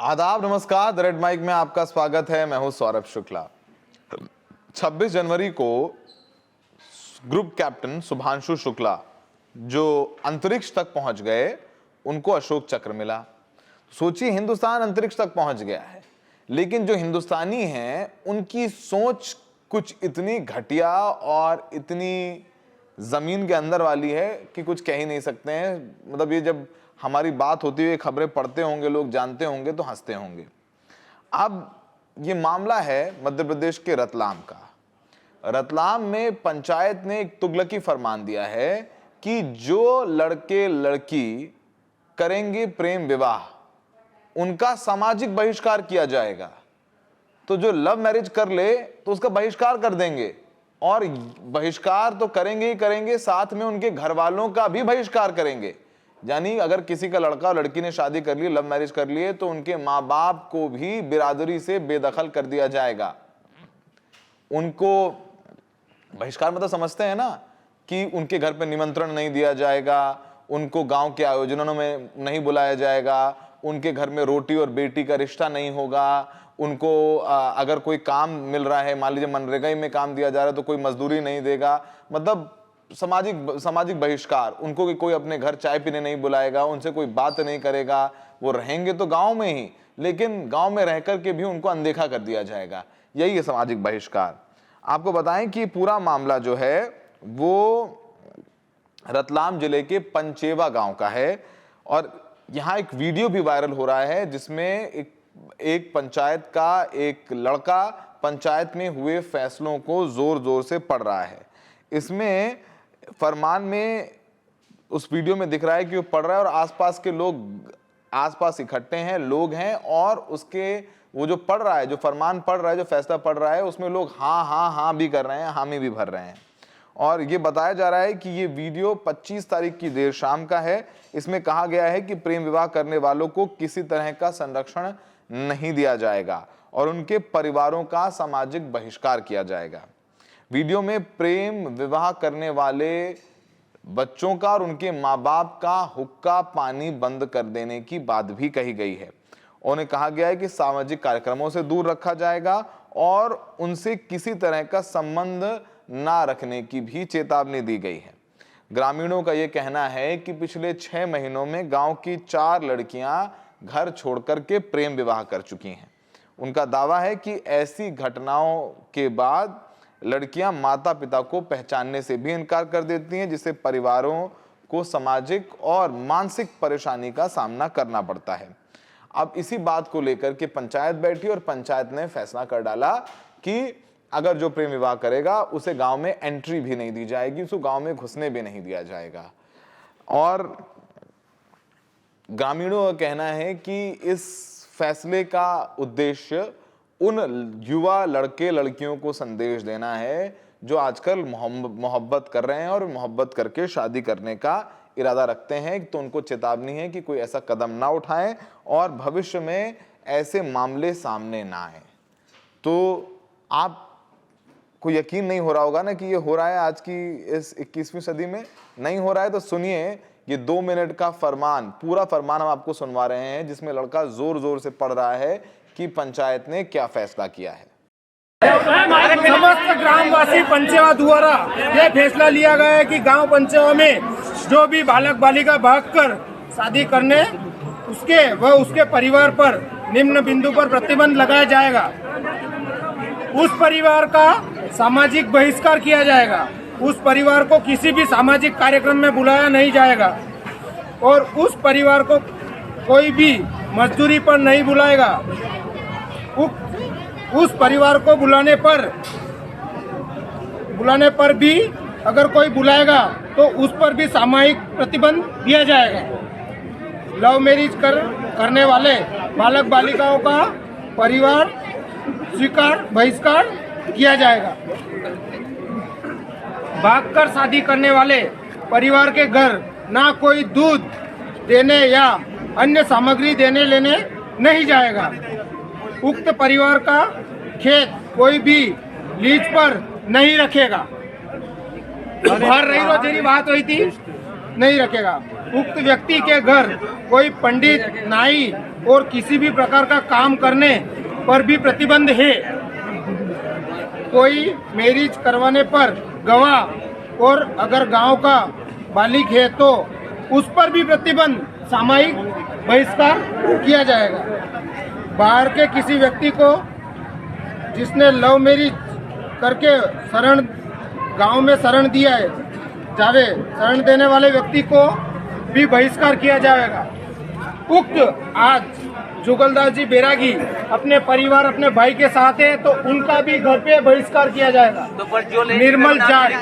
आदाब, नमस्कार। The red mic में आपका स्वागत है। मैं हूं सौरभ शुक्ला। 26 जनवरी को ग्रुप कैप्टन शुभांशु शुक्ला जो अंतरिक्ष तक पहुंच गए, उनको अशोक चक्र मिला। सोचिए, हिंदुस्तान अंतरिक्ष तक पहुंच गया है, लेकिन जो हिंदुस्तानी हैं उनकी सोच कुछ इतनी घटिया और इतनी जमीन के अंदर वाली है कि कुछ कह ही नहीं सकते हैं। मतलब ये जब हमारी बात होती हुई खबरें पढ़ते होंगे, लोग जानते होंगे तो हंसते होंगे। अब ये मामला है मध्य प्रदेश के रतलाम का। रतलाम में पंचायत ने एक तुगलकी फरमान दिया है कि जो लड़के लड़की करेंगे प्रेम विवाह, उनका सामाजिक बहिष्कार किया जाएगा। तो जो लव मैरिज कर ले तो उसका बहिष्कार कर देंगे, और बहिष्कार तो करेंगे ही करेंगे, साथ में उनके घर वालों का भी बहिष्कार करेंगे। यानी अगर किसी का लड़का और लड़की ने शादी कर ली, लव मैरिज कर लिए, तो उनके माँ बाप को भी बिरादरी से बेदखल कर दिया जाएगा। उनको बहिष्कार मतलब समझते हैं ना, कि उनके घर पे निमंत्रण नहीं दिया जाएगा, उनको गांव के आयोजनों में नहीं बुलाया जाएगा, उनके घर में रोटी और बेटी का रिश्ता नहीं होगा, उनको अगर कोई काम मिल रहा है, मान लीजिए मनरेगा में काम दिया जा रहा है, तो कोई मजदूरी नहीं देगा। मतलब सामाजिक बहिष्कार। उनको कोई अपने घर चाय पीने नहीं बुलाएगा, उनसे कोई बात नहीं करेगा। वो रहेंगे तो गांव में ही, लेकिन गांव में रह करके भी उनको अनदेखा कर दिया जाएगा। यही है सामाजिक बहिष्कार। आपको बताएं कि पूरा मामला जो है वो रतलाम जिले के पंचेवा गांव का है, और यहां एक वीडियो भी वायरल हो रहा है जिसमें एक पंचायत का एक लड़का पंचायत में हुए फैसलों को जोर जोर से पढ़ रहा है। इसमें फरमान में, उस वीडियो में दिख रहा है कि वो पढ़ रहा है और आसपास के लोग आसपास इकट्ठे हैं, लोग हैं, और उसके वो जो पढ़ रहा है, जो फरमान पढ़ रहा है, जो फैसला पढ़ रहा है, उसमें लोग हाँ हाँ हाँ भी कर रहे हैं, हामी भी भर रहे हैं। और ये बताया जा रहा है कि ये वीडियो 25 तारीख की देर शाम का है। इसमें कहा गया है कि प्रेम विवाह करने वालों को किसी तरह का संरक्षण नहीं दिया जाएगा और उनके परिवारों का सामाजिक बहिष्कार किया जाएगा। वीडियो में प्रेम विवाह करने वाले बच्चों का और उनके माँ बाप का हुक्का पानी बंद कर देने की बात भी कही गई है। उन्हें कहा गया है कि सामाजिक कार्यक्रमों से दूर रखा जाएगा और उनसे किसी तरह का संबंध ना रखने की भी चेतावनी दी गई है। ग्रामीणों का यह कहना है कि पिछले 6 महीनों में गांव की 4 लड़कियां घर छोड़कर के प्रेम विवाह कर चुकी हैं। उनका दावा है कि ऐसी घटनाओं के बाद लड़कियां माता पिता को पहचानने से भी इनकार कर देती हैं, जिससे परिवारों को सामाजिक और मानसिक परेशानी का सामना करना पड़ता है। अब इसी बात को लेकर के पंचायत बैठी और पंचायत ने फैसला कर डाला कि अगर जो प्रेम विवाह करेगा उसे गांव में एंट्री भी नहीं दी जाएगी, उसको गांव में घुसने भी नहीं दिया जाएगा। और ग्रामीणों का कहना है कि इस फैसले का उद्देश्य उन युवा लड़के लड़कियों को संदेश देना है जो आजकल मोहब्बत कर रहे हैं और मोहब्बत करके शादी करने का इरादा रखते हैं। तो उनको चेतावनी है कि कोई ऐसा कदम ना उठाएं और भविष्य में ऐसे मामले सामने ना आए। तो आपको यकीन नहीं हो रहा होगा ना कि ये हो रहा है आज की इस 21वीं सदी में। नहीं हो रहा है तो सुनिए, ये 2 मिनट का फरमान, पूरा फरमान हम आपको सुनवा रहे हैं, जिसमें लड़का जोर जोर से पढ़ रहा है कि पंचायत ने क्या फैसला किया है। समस्त ग्रामवासी पंचेवा द्वारा यह फैसला लिया गया है कि गांव पंचेवा में जो भी बालक बालिका भागकर शादी करने उसके परिवार पर निम्न बिंदु पर प्रतिबंध लगाया जाएगा। उस परिवार का सामाजिक बहिष्कार किया जाएगा। उस परिवार को किसी भी सामाजिक कार्यक्रम में बुलाया नहीं जाएगा और उस परिवार को कोई भी मजदूरी पर नहीं बुलाएगा। उस परिवार को बुलाने पर भी अगर कोई बुलाएगा तो उस पर भी सामूहिक प्रतिबंध दिया जाएगा। लव मैरिज करने वाले बालक बालिकाओं का परिवार बहिष्कार किया जाएगा। भागकर शादी करने वाले परिवार के घर ना कोई दूध देने या अन्य सामग्री देने लेने नहीं जाएगा। उक्त परिवार का खेत कोई भी लीज पर नहीं रखेगा। बाहर रही रोजेरी बात हुई थी, नहीं रखेगा। उक्त व्यक्ति के घर कोई पंडित, नाई और किसी भी प्रकार का काम करने पर भी प्रतिबंध है। कोई मैरिज करवाने पर गवाह और अगर गांव का बालिग है तो उस पर भी प्रतिबंध, सामूहिक बहिष्कार किया जाएगा। बाहर के किसी व्यक्ति को जिसने लव मैरिज करके गांव में शरण दिया है जावे, शरण देने वाले व्यक्ति को भी बहिष्कार किया जाएगा। उक्त आज जुगलदास जी बैरागी अपने परिवार, अपने भाई के साथ है तो उनका भी घर पे बहिष्कार किया जाएगा। निर्मल जाट,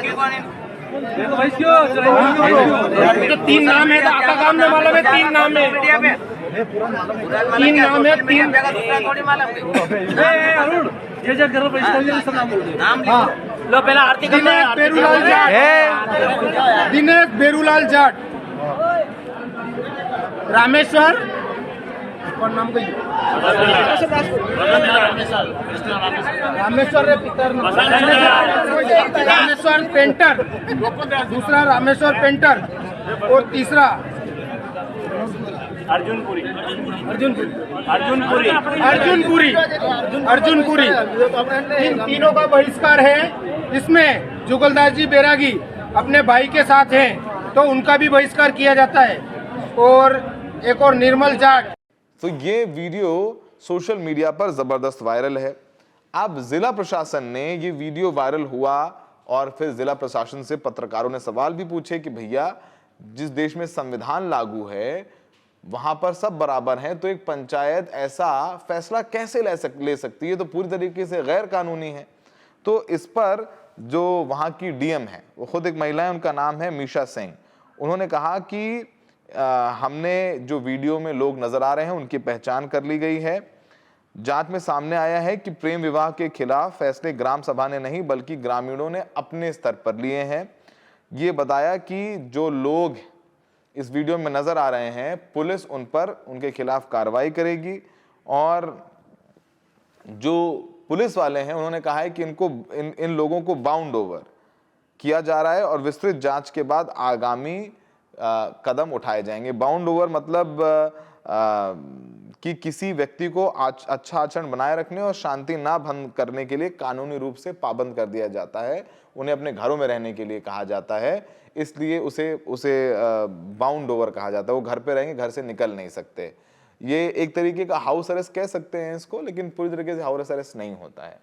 तो 3 नाम है, आपका काम नहीं मालूम है? 3 नाम है, 3 नाम है, 3 हाँ। लो पहला आरती दिनेश बेरूलाल जाट, दिनेश बेरूलाल जाट, रामेश्वर कौन नाम कही, रामेश्वर रामेश्वर पेंटर, दूसरा रामेश्वर पेंटर और तीसरा अर्जुनपुरी। इन तीनों का बहिष्कार है। इसमें जुगलदास जी बैरागी अपने भाई के साथ हैं तो उनका भी बहिष्कार किया जाता है। और एक और निर्मल जाट। तो ये वीडियो सोशल मीडिया पर जबरदस्त वायरल है। अब जिला प्रशासन ने ये वीडियो वायरल हुआ और फिर जिला प्रशासन से पत्रकारों ने सवाल भी पूछे कि भैया, जिस देश में संविधान लागू है वहां पर सब बराबर हैं, तो एक पंचायत ऐसा फैसला कैसे ले सकती है? तो पूरी तरीके से गैर कानूनी है। तो इस पर जो वहां की डीएम है, वो खुद एक महिला है, उनका नाम है मीशा सिंह। उन्होंने कहा कि हमने जो वीडियो में लोग नजर आ रहे हैं उनकी पहचान कर ली गई है। जांच में सामने आया है कि प्रेम विवाह के खिलाफ फैसले ग्राम सभा ने नहीं बल्कि ग्रामीणों ने अपने स्तर पर लिए हैं। ये बताया कि जो लोग इस वीडियो में नजर आ रहे हैं, पुलिस उन पर उनके खिलाफ कार्रवाई करेगी। और जो पुलिस वाले हैं उन्होंने कहा है कि इन लोगों को बाउंड ओवर किया जा रहा है और विस्तृत जांच के बाद आगामी कदम उठाए जाएंगे। बाउंड ओवर मतलब कि किसी व्यक्ति को अच्छा आचरण बनाए रखने और शांति ना भंग करने के लिए कानूनी रूप से पाबंद कर दिया जाता है। उन्हें अपने घरों में रहने के लिए कहा जाता है, इसलिए उसे बाउंड ओवर कहा जाता है। वो घर पे रहेंगे, घर से निकल नहीं सकते। ये एक तरीके का हाउस अरेस्ट कह सकते हैं इसको, लेकिन पूरी तरीके से हाउस अरेस्ट नहीं होता है।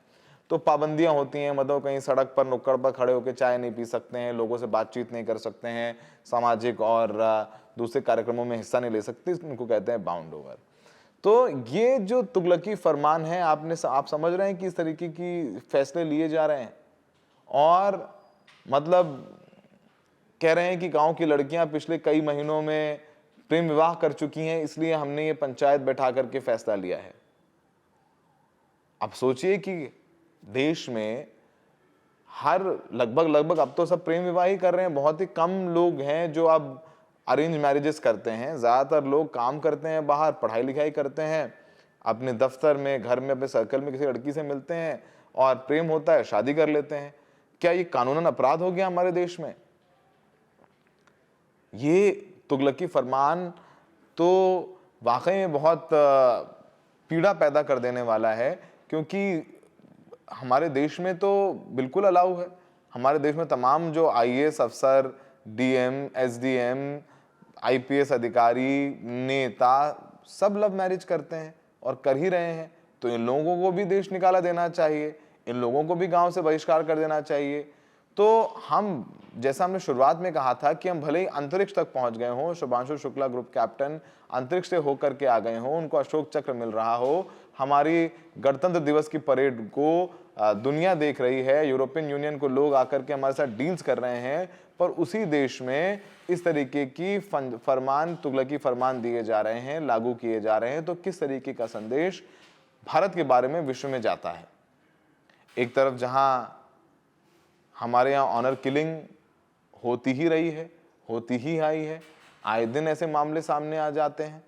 तो पाबंदियां होती हैं, मतलब कहीं सड़क पर नुक्कड़ पर खड़े होकर चाय नहीं पी सकते हैं, लोगों से बातचीत नहीं कर सकते हैं, सामाजिक और दूसरे कार्यक्रमों में हिस्सा नहीं ले सकते, इनको कहते हैं बाउंड ओवर। तो ये जो तुगलकी फरमान है, आप समझ रहे हैं कि इस तरीके की फैसले लिए जा रहे हैं और मतलब कह रहे हैं कि गांव की लड़कियां पिछले कई महीनों में प्रेम विवाह कर चुकी हैं, इसलिए हमने ये पंचायत बैठा करके फैसला लिया है। अब सोचिए कि देश में हर लगभग अब तो सब प्रेम विवाह ही कर रहे हैं। बहुत ही कम लोग हैं जो अब अरेंज मैरिजेस करते हैं। ज्यादातर लोग काम करते हैं बाहर, पढ़ाई लिखाई करते हैं, अपने दफ्तर में, घर में, अपने सर्कल में किसी लड़की से मिलते हैं और प्रेम होता है, शादी कर लेते हैं। क्या ये कानूनन अपराध हो गया हमारे देश में? ये तुगलकी फरमान तो वाकई में बहुत पीड़ा पैदा कर देने वाला है, क्योंकि हमारे देश में तो बिल्कुल अलाउ है। हमारे देश में तमाम जो आईएएस अफसर, डीएम, एसडीएम, आईपीएस अधिकारी, नेता सब लव मैरिज करते हैं और कर ही रहे हैं। तो इन लोगों को भी देश निकाला देना चाहिए, इन लोगों को भी गांव से बहिष्कार कर देना चाहिए। तो हम, जैसा हमने शुरुआत में कहा था कि हम भले ही अंतरिक्ष तक पहुंच गए हों, शुभांशु शुक्ला ग्रुप कैप्टन अंतरिक्ष से होकर के आ गए हों, उनको अशोक चक्र मिल रहा हो, हमारी गणतंत्र दिवस की परेड को दुनिया देख रही है, यूरोपियन यूनियन को लोग आकर के हमारे साथ डील्स कर रहे हैं, पर उसी देश में इस तरीके की फरमान, तुगलकी फरमान दिए जा रहे हैं, लागू किए जा रहे हैं, तो किस तरीके का संदेश भारत के बारे में विश्व में जाता है? एक तरफ जहां हमारे यहाँ ऑनर किलिंग होती ही रही है, होती ही आई है, आए दिन ऐसे मामले सामने आ जाते हैं।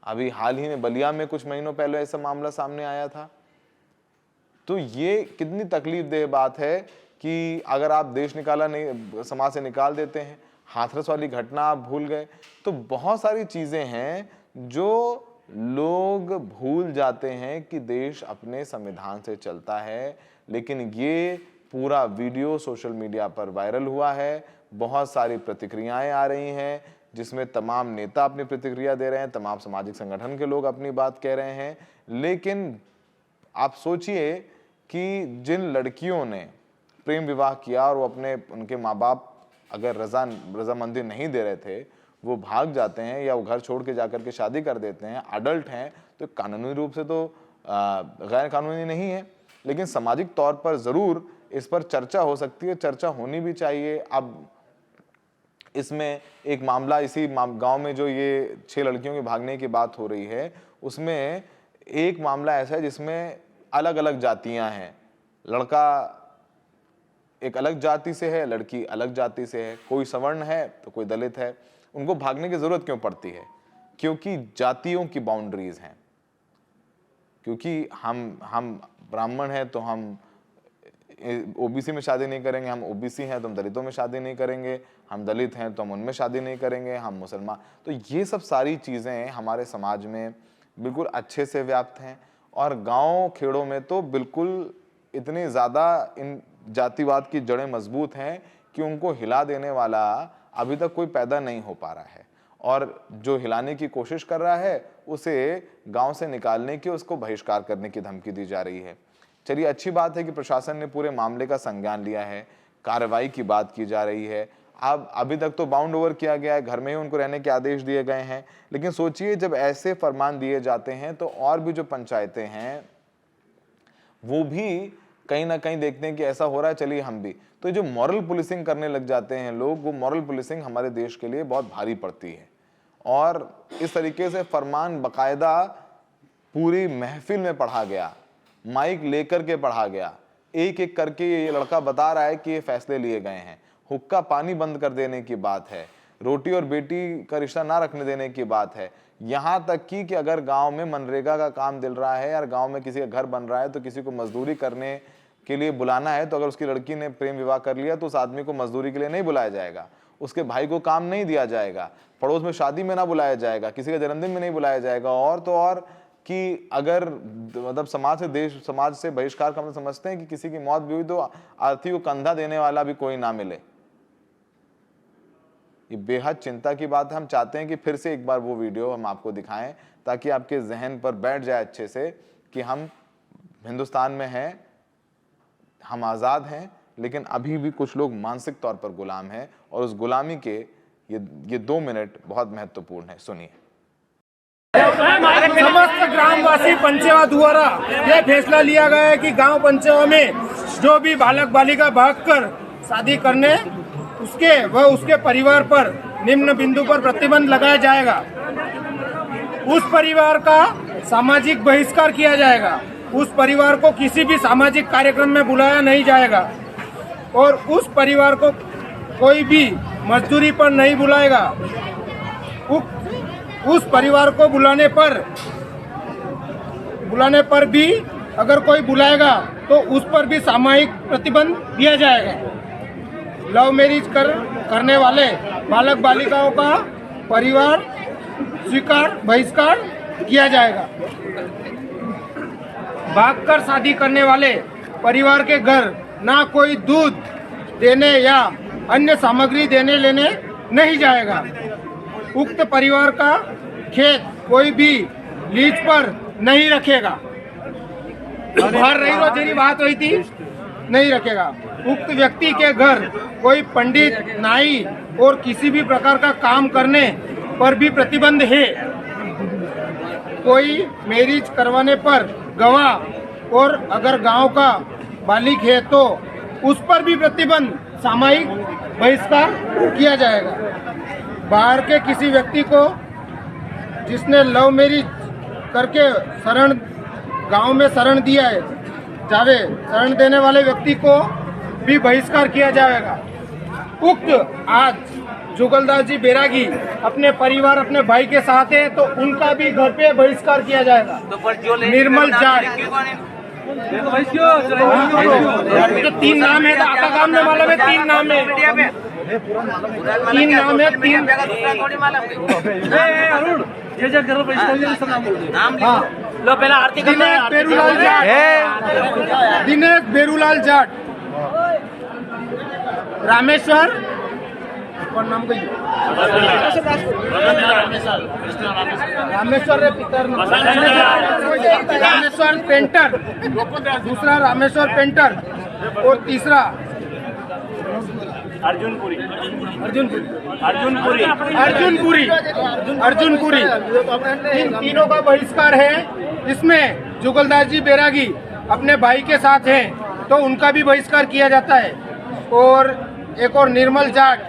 अभी हाल ही में बलिया में कुछ महीनों पहले ऐसा मामला सामने आया था। तो ये कितनी तकलीफदेह बात है कि अगर आप देश निकाला नहीं, समाज से निकाल देते हैं, हाथरस वाली घटना आप भूल गए, तो बहुत सारी चीजें हैं जो लोग भूल जाते हैं कि देश अपने संविधान से चलता है। लेकिन ये पूरा वीडियो सोशल मीडिया पर वायरल हुआ है, बहुत सारी प्रतिक्रियाएं आ रही हैं, जिसमें तमाम नेता अपनी प्रतिक्रिया दे रहे हैं, तमाम सामाजिक संगठन के लोग अपनी बात कह रहे हैं। लेकिन आप सोचिए कि जिन लड़कियों ने प्रेम विवाह किया और वो उनके माँ बाप अगर रजामंदी नहीं दे रहे थे, वो भाग जाते हैं या वो घर छोड़ के जाकर के शादी कर देते हैं, अडल्ट हैं, तो कानूनी रूप से तो गैर कानूनी नहीं है, लेकिन सामाजिक तौर पर ज़रूर इस पर चर्चा हो सकती है, चर्चा होनी भी चाहिए। अब इसमें एक मामला इसी गांव में जो ये 6 लड़कियों के भागने की बात हो रही है, उसमें एक मामला ऐसा है जिसमें अलग अलग जातियां हैं। लड़का एक अलग जाति से है, लड़की अलग जाति से है, कोई सवर्ण है तो कोई दलित है। उनको भागने की जरूरत क्यों पड़ती है? क्योंकि जातियों की बाउंड्रीज हैं। क्योंकि हम ब्राह्मण हैं तो हम ओबीसी में शादी नहीं करेंगे, हम ओबीसी हैं तो हम दलितों में शादी नहीं करेंगे, हम दलित हैं तो हम उनमें शादी नहीं करेंगे, हम मुसलमान। तो ये सब सारी चीज़ें हमारे समाज में बिल्कुल अच्छे से व्याप्त हैं और गांव खेड़ों में तो बिल्कुल इतनी ज़्यादा इन जातिवाद की जड़ें मजबूत हैं कि उनको हिला देने वाला अभी तक कोई पैदा नहीं हो पा रहा है, और जो हिलाने की कोशिश कर रहा है उसे गांव से निकालने की, उसको बहिष्कार करने की धमकी दी जा रही है। चलिए, अच्छी बात है कि प्रशासन ने पूरे मामले का संज्ञान लिया है, कार्रवाई की बात की जा रही है। अब अभी तक तो बाउंड ओवर किया गया है, घर में ही उनको रहने के आदेश दिए गए हैं। लेकिन सोचिए, जब ऐसे फरमान दिए जाते हैं तो और भी जो पंचायतें हैं वो भी कहीं ना कहीं देखते हैं कि ऐसा हो रहा है, चलिए हम भी। तो जो मॉरल पुलिसिंग करने लग जाते हैं लोग, वो मॉरल पुलिसिंग हमारे देश के लिए बहुत भारी पड़ती है। और इस तरीके से फरमान बाकायदा पूरी महफिल में पढ़ा गया, माइक लेकर के पढ़ा गया, एक एक करके ये लड़का बता रहा है कि ये फैसले लिए गए हैं। हुक्का पानी बंद कर देने की बात है, रोटी और बेटी का रिश्ता ना रखने देने की बात है, यहाँ तक कि अगर गांव में मनरेगा का काम दिल रहा है यार, गांव में किसी का घर बन रहा है तो किसी को मजदूरी करने के लिए बुलाना है, तो अगर उसकी लड़की ने प्रेम विवाह कर लिया तो उस आदमी को मजदूरी के लिए नहीं बुलाया जाएगा, उसके भाई को काम नहीं दिया जाएगा, पड़ोस में शादी में ना बुलाया जाएगा, किसी का जन्मदिन में नहीं बुलाया जाएगा। और तो और कि अगर मतलब समाज से बहिष्कार का मतलब समझते हैं कि किसी की मौत भी हुई तो आरती को कंधा देने वाला भी कोई ना मिले। ये बेहद चिंता की बात है। हम चाहते हैं कि फिर से एक बार वो वीडियो हम आपको दिखाएं ताकि आपके जहन पर बैठ जाए अच्छे से कि हम हिंदुस्तान में हैं, हम आज़ाद हैं, लेकिन अभी भी कुछ लोग मानसिक तौर पर गुलाम हैं और उस गुलामी के ये 2 मिनट बहुत महत्वपूर्ण है। सुनिए। समस्त ग्रामवासी पंचवा द्वारा यह फैसला लिया गया है कि गांव पंचवा में जो भी बालक बालिका भागकर शादी करने उसके परिवार पर निम्न बिंदु पर प्रतिबंध लगाया जाएगा। उस परिवार का सामाजिक बहिष्कार किया जाएगा, उस परिवार को किसी भी सामाजिक कार्यक्रम में बुलाया नहीं जाएगा और उस परिवार को कोई भी मजदूरी पर नहीं बुलाएगा। उस परिवार को बुलाने पर भी अगर कोई बुलाएगा तो उस पर भी सामूहिक प्रतिबंध दिया जाएगा। लव मैरिज करने वाले बालक बालिकाओं का परिवार बहिष्कार किया जाएगा। भागकर शादी करने वाले परिवार के घर ना कोई दूध देने या अन्य सामग्री देने लेने नहीं जाएगा। उक्त परिवार का खेत कोई भी लीज पर नहीं रखेगा। बाहर रही रोजेरी बात हुई थी, नहीं रखेगा। उक्त व्यक्ति के घर कोई पंडित, नाई और किसी भी प्रकार का काम करने पर भी प्रतिबंध है। कोई मैरिज करवाने पर गवाह और अगर गांव का बालिक है तो उस पर भी प्रतिबंध, सामूहिक बहिष्कार किया जाएगा। बाहर के किसी व्यक्ति को जिसने लव मैरिज करके गांव में शरण दिया है शरण देने वाले व्यक्ति को भी बहिष्कार किया जाएगा। उक्त आज जुगलदास जी बैरागी अपने परिवार अपने भाई के साथ है तो उनका भी घर पे बहिष्कार किया जाएगा। निर्मल जाट तो 3 नाम है, आपका काम में मालूम है 3 नाम है। तीन नाम है, तीन हाँ। दिनेश बेरूलाल जाट, दिनेश बेरूलाल जाट, रामेश्वर कौन नाम कही रामेश्वर रे पितर रामेश्वर पेंटर, दूसरा रामेश्वर पेंटर और तीसरा अर्जुन पुरी। इन तीनों का बहिष्कार है। इसमें जुगलदास जी बैरागी अपने भाई के साथ हैं तो उनका भी बहिष्कार किया जाता है। और एक और निर्मल जाट